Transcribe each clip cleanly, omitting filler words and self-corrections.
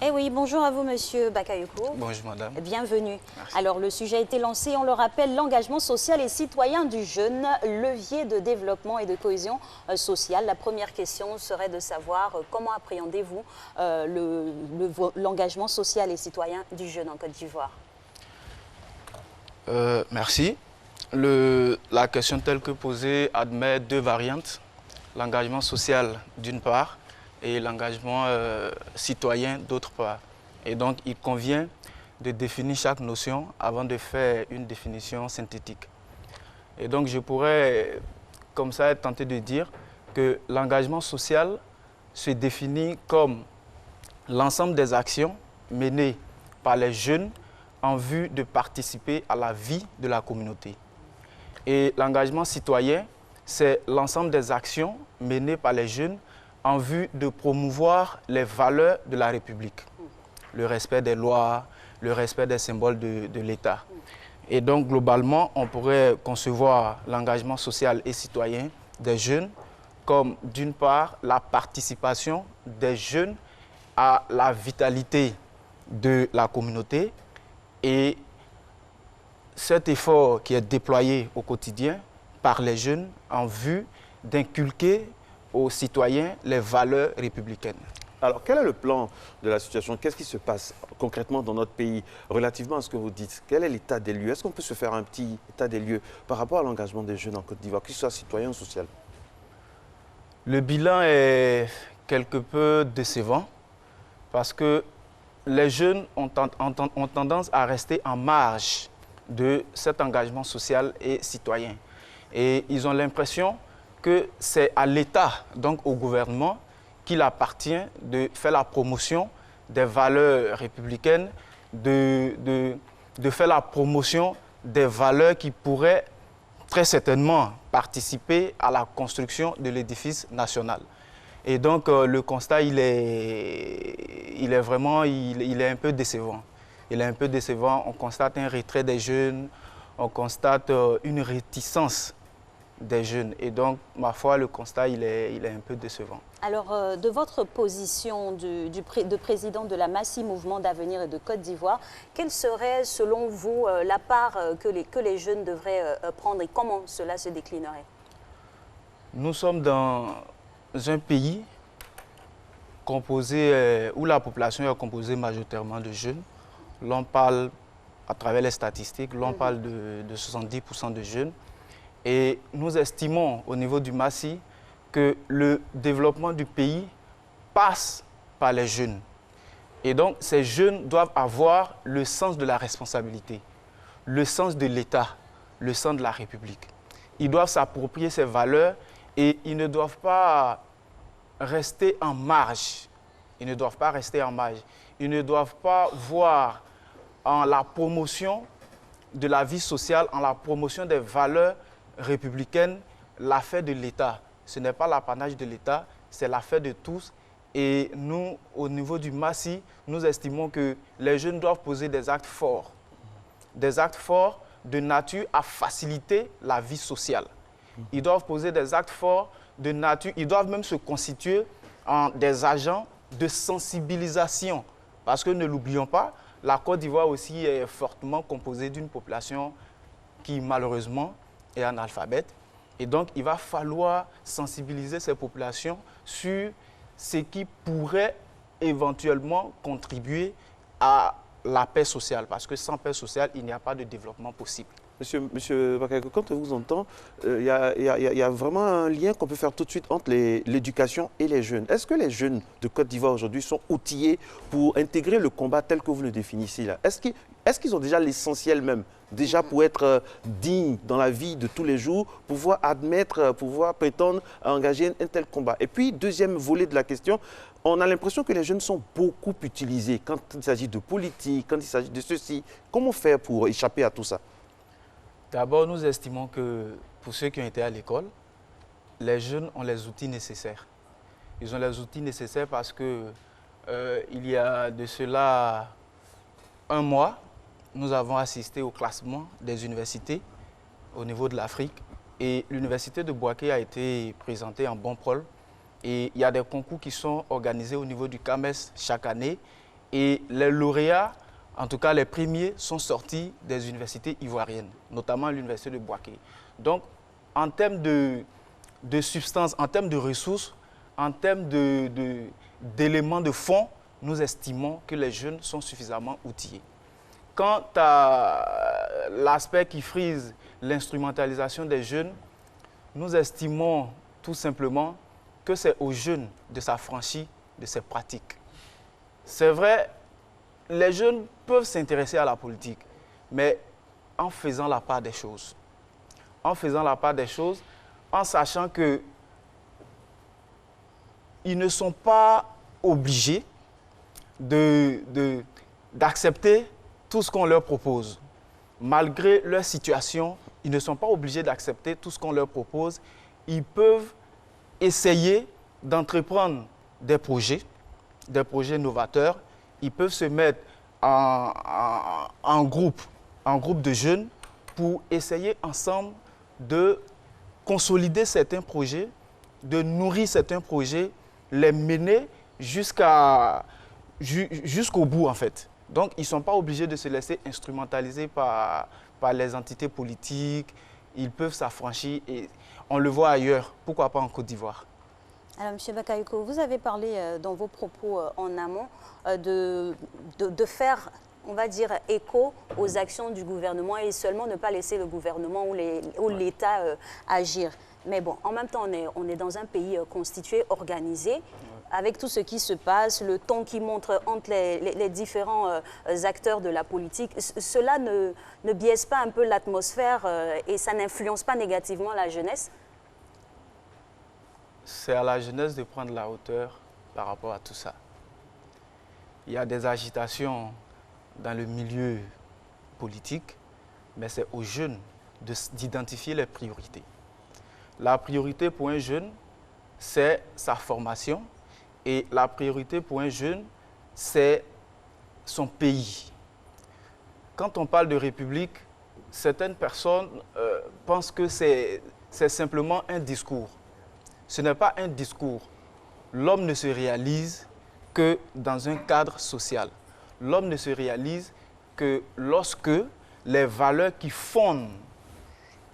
Eh oui, bonjour à vous, monsieur Bakayoko. Bonjour, madame. Bienvenue. Merci. Alors, le sujet a été lancé, on le rappelle, l'engagement social et citoyen du jeune, levier de développement et de cohésion sociale. La première question serait de savoir comment appréhendez-vous l'engagement social et citoyen du jeune en Côte d'Ivoire? Merci. La question telle que posée admet deux variantes. L'engagement social d'une part et l'engagement citoyen d'autre part. Et donc, il convient de définir chaque notion avant de faire une définition synthétique. Et donc, je pourrais, comme ça, être tenté de dire que l'engagement social se définit comme l'ensemble des actions menées par les jeunes en vue de participer à la vie de la communauté. Et l'engagement citoyen, c'est l'ensemble des actions menées par les jeunes en vue de promouvoir les valeurs de la République, le respect des lois, le respect des symboles de l'État. Et donc, globalement, on pourrait concevoir l'engagement social et citoyen des jeunes comme, d'une part, la participation des jeunes à la vitalité de la communauté et cet effort qui est déployé au quotidien par les jeunes en vue d'inculquer aux citoyens les valeurs républicaines. Alors, quel est le plan de la situation? Qu'est-ce qui se passe concrètement dans notre pays relativement à ce que vous dites? Quel est l'état des lieux? Est-ce qu'on peut se faire un petit état des lieux par rapport à l'engagement des jeunes en Côte d'Ivoire, qu'ils soient citoyens ou social? Le bilan est quelque peu décevant parce que les jeunes ont tendance à rester en marge de cet engagement social et citoyen. Et ils ont l'impression que c'est à l'État, donc au gouvernement, qu'il appartient de faire la promotion des valeurs républicaines, de faire la promotion des valeurs qui pourraient très certainement participer à la construction de l'édifice national. Et donc le constat, il est un peu décevant. Il est un peu décevant. On constate un retrait des jeunes, on constate une réticence des jeunes. Et donc, ma foi, le constat, il est un peu décevant. Alors, de votre position de président de la MASSI, Mouvement d'avenir et de Côte d'Ivoire, quelle serait, selon vous, la part que les jeunes devraient prendre et comment cela se déclinerait? Nous sommes dans un pays composé, où la population est composée majoritairement de jeunes. L'on parle, à travers les statistiques, l'on parle de 70% de jeunes. Et nous estimons au niveau du MASSI que le développement du pays passe par les jeunes. Et donc, ces jeunes doivent avoir le sens de la responsabilité, le sens de l'État, le sens de la République. Ils doivent s'approprier ces valeurs et ils ne doivent pas rester en marge. Ils ne doivent pas rester en marge. Ils ne doivent pas voir en la promotion de la vie sociale, en la promotion des valeurs républicaine, l'affaire de l'État. Ce n'est pas l'apanage de l'État, c'est l'affaire de tous. Et nous, au niveau du MASSI, nous estimons que les jeunes doivent poser des actes forts de nature à faciliter la vie sociale. Ils doivent poser des actes forts de nature, ils doivent même se constituer en des agents de sensibilisation. Parce que ne l'oublions pas, la Côte d'Ivoire aussi est fortement composée d'une population qui, malheureusement, est analphabète. Et donc, il va falloir sensibiliser ces populations sur ce qui pourrait éventuellement contribuer à la paix sociale. Parce que sans paix sociale, il n'y a pas de développement possible. Monsieur Bakayoko, quand on vous entend, il y a vraiment un lien qu'on peut faire tout de suite entre l'éducation et les jeunes. Est-ce que les jeunes de Côte d'Ivoire aujourd'hui sont outillés pour intégrer le combat tel que vous le définissez là? Est-ce qu'ils ont déjà l'essentiel même, déjà pour être dignes dans la vie de tous les jours, pouvoir admettre, pouvoir prétendre à engager un tel combat? Et puis, deuxième volet de la question, on a l'impression que les jeunes sont beaucoup utilisés quand il s'agit de politique, quand il s'agit de ceci. Comment faire pour échapper à tout ça? D'abord, nous estimons que pour ceux qui ont été à l'école, les jeunes ont les outils nécessaires. Ils ont les outils nécessaires parce que il y a de cela un mois, nous avons assisté au classement des universités au niveau de l'Afrique et l'université de Bouaké a été présentée en bon pôle. Et il y a des concours qui sont organisés au niveau du CAMES chaque année Et les lauréats, en tout cas les premiers, sont sortis des universités ivoiriennes, notamment l'université de Bouaké. Donc, en termes de substance, en termes de ressources, en termes d'éléments de fond, nous estimons que les jeunes sont suffisamment outillés. Quant à l'aspect qui frise l'instrumentalisation des jeunes, nous estimons tout simplement que c'est aux jeunes de s'affranchir de ces pratiques. C'est vrai, les jeunes peuvent s'intéresser à la politique, mais en faisant la part des choses. En faisant la part des choses, en sachant que ils ne sont pas obligés d'accepter tout ce qu'on leur propose. Malgré leur situation, ils ne sont pas obligés d'accepter tout ce qu'on leur propose. Ils peuvent essayer d'entreprendre des projets novateurs. Ils peuvent se mettre en groupe de jeunes pour essayer ensemble de consolider certains projets, de nourrir certains projets, les mener jusqu'au bout en fait. Donc ils ne sont pas obligés de se laisser instrumentaliser par les entités politiques. Ils peuvent s'affranchir et on le voit ailleurs. Pourquoi pas en Côte d'Ivoire? Alors, M. Bakayoko, vous avez parlé dans vos propos en amont de faire, on va dire, écho aux actions du gouvernement et seulement ne pas laisser le gouvernement ou l'État agir. Mais bon, en même temps, on est dans un pays constitué, organisé, avec tout ce qui se passe, le ton qui montre entre les différents acteurs de la politique. Cela ne biaise pas un peu l'atmosphère et ça n'influence pas négativement la jeunesse? C'est à la jeunesse de prendre la hauteur par rapport à tout ça. Il y a des agitations dans le milieu politique, mais c'est aux jeunes d'identifier les priorités. La priorité pour un jeune, c'est sa formation et la priorité pour un jeune, c'est son pays. Quand on parle de république, certaines personnes pensent que c'est simplement un discours. Ce n'est pas un discours. L'homme ne se réalise que dans un cadre social. L'homme ne se réalise que lorsque les valeurs qui fondent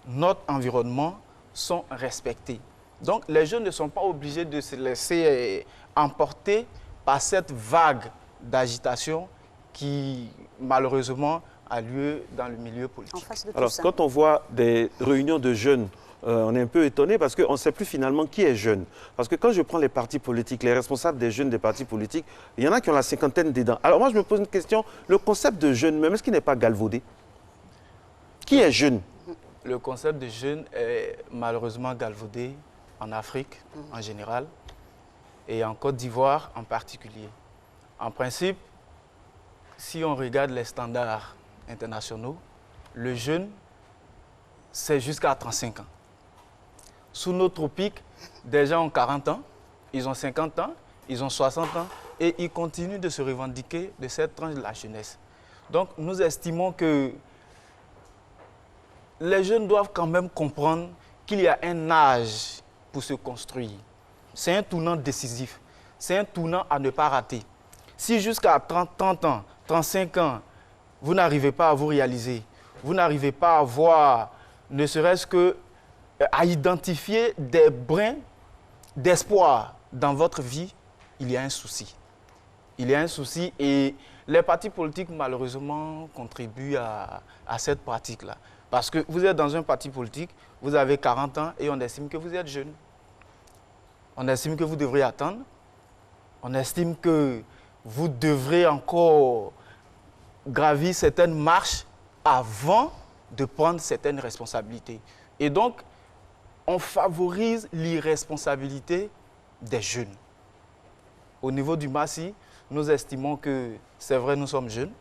notre environnement sont respectées. Donc les jeunes ne sont pas obligés de se laisser emporter par cette vague d'agitation qui malheureusement a lieu dans le milieu politique. Alors quand on voit des réunions de jeunes, on est un peu étonné parce qu'on ne sait plus finalement qui est jeune. Parce que quand je prends les partis politiques, les responsables des jeunes des partis politiques, il y en a qui ont la cinquantaine dedans. Alors moi je me pose une question, le concept de jeune, même est-ce qu'il n'est pas galvaudé? Qui est jeune? Le concept de jeune est malheureusement galvaudé en Afrique en général et en Côte d'Ivoire en particulier. En principe, si on regarde les standards internationaux, le jeune, c'est jusqu'à 35 ans. Sous nos tropiques, des gens ont 40 ans, ils ont 50 ans, ils ont 60 ans et ils continuent de se revendiquer de cette tranche de la jeunesse. Donc nous estimons que les jeunes doivent quand même comprendre qu'il y a un âge pour se construire. C'est un tournant décisif, c'est un tournant à ne pas rater. Si jusqu'à 30 ans, 35 ans, vous n'arrivez pas à vous réaliser, vous n'arrivez pas à voir, ne serait-ce que à identifier des brins d'espoir dans votre vie, il y a un souci. Il y a un souci et les partis politiques, malheureusement, contribuent à cette pratique-là. Parce que vous êtes dans un parti politique, vous avez 40 ans et on estime que vous êtes jeune. On estime que vous devrez attendre. On estime que vous devrez encore gravir certaines marches avant de prendre certaines responsabilités. Et donc, on favorise l'irresponsabilité des jeunes. Au niveau du MASI, nous estimons que, c'est vrai, nous sommes jeunes.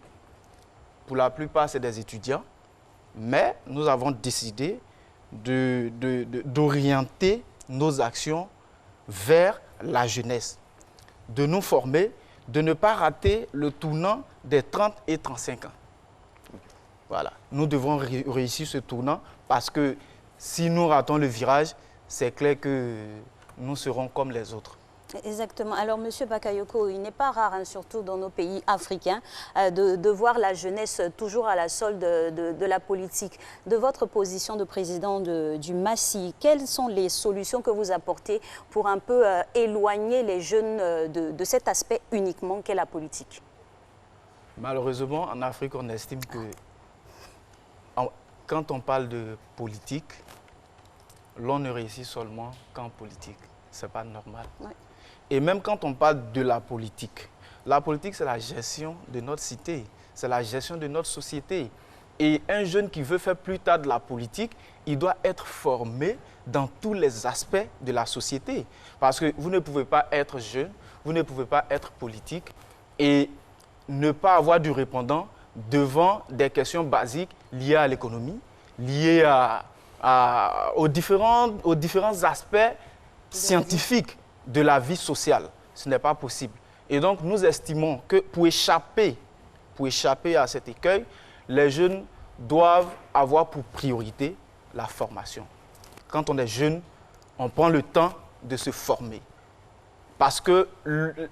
Pour la plupart, c'est des étudiants. Mais nous avons décidé d'orienter nos actions vers la jeunesse, de nous former, de ne pas rater le tournant des 30 et 35 ans. Voilà, nous devons réussir ce tournant parce que si nous ratons le virage, c'est clair que nous serons comme les autres. Exactement. Alors, Monsieur Bakayoko, il n'est pas rare, hein, surtout dans nos pays africains, de voir la jeunesse toujours à la solde de la politique. De votre position de président du MASSI, quelles sont les solutions que vous apportez pour un peu éloigner les jeunes de cet aspect uniquement qu'est la politique? Malheureusement, en Afrique, on estime que quand on parle de politique, l'on ne réussit seulement qu'en politique. Ce n'est pas normal. Ouais. Et même quand on parle de la politique, c'est la gestion de notre cité, c'est la gestion de notre société. Et un jeune qui veut faire plus tard de la politique, il doit être formé dans tous les aspects de la société. Parce que vous ne pouvez pas être jeune, vous ne pouvez pas être politique et ne pas avoir du répondant devant des questions basiques liées à l'économie, liées aux différents aspects scientifiques de la vie sociale. Ce n'est pas possible. Et donc, nous estimons que pour échapper à cet écueil, les jeunes doivent avoir pour priorité la formation. Quand on est jeune, on prend le temps de se former. Parce que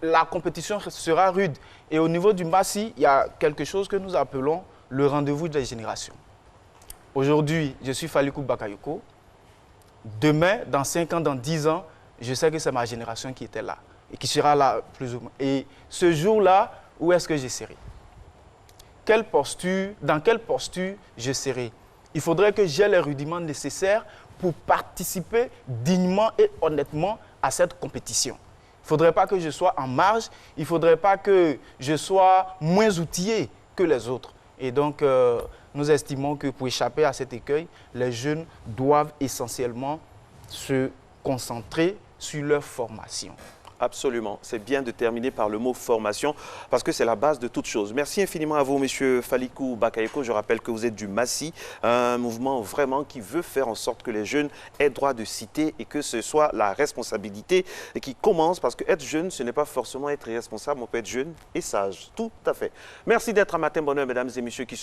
la compétition sera rude. Et au niveau du MASSI, il y a quelque chose que nous appelons le rendez-vous des générations. Aujourd'hui, je suis Falikou Bakayoko. Demain, dans 5 ans, dans 10 ans, je sais que c'est ma génération qui était là et qui sera là plus ou moins. Et ce jour-là, où est-ce que je serai? Dans quelle posture je serai? Il faudrait que j'ai les rudiments nécessaires pour participer dignement et honnêtement à cette compétition. Il ne faudrait pas que je sois en marge, il ne faudrait pas que je sois moins outillé que les autres. Et donc, nous estimons que pour échapper à cet écueil, les jeunes doivent essentiellement se concentrer sur leur formation. Absolument. C'est bien de terminer par le mot formation parce que c'est la base de toute chose. Merci infiniment à vous, Monsieur Falikou Bakayoko. Je rappelle que vous êtes du MASSI, un mouvement vraiment qui veut faire en sorte que les jeunes aient droit de citer et que ce soit la responsabilité qui commence parce qu'être jeune, ce n'est pas forcément être irresponsable. On peut être jeune et sage. Tout à fait. Merci d'être à Matin Bonheur, mesdames et messieurs qui se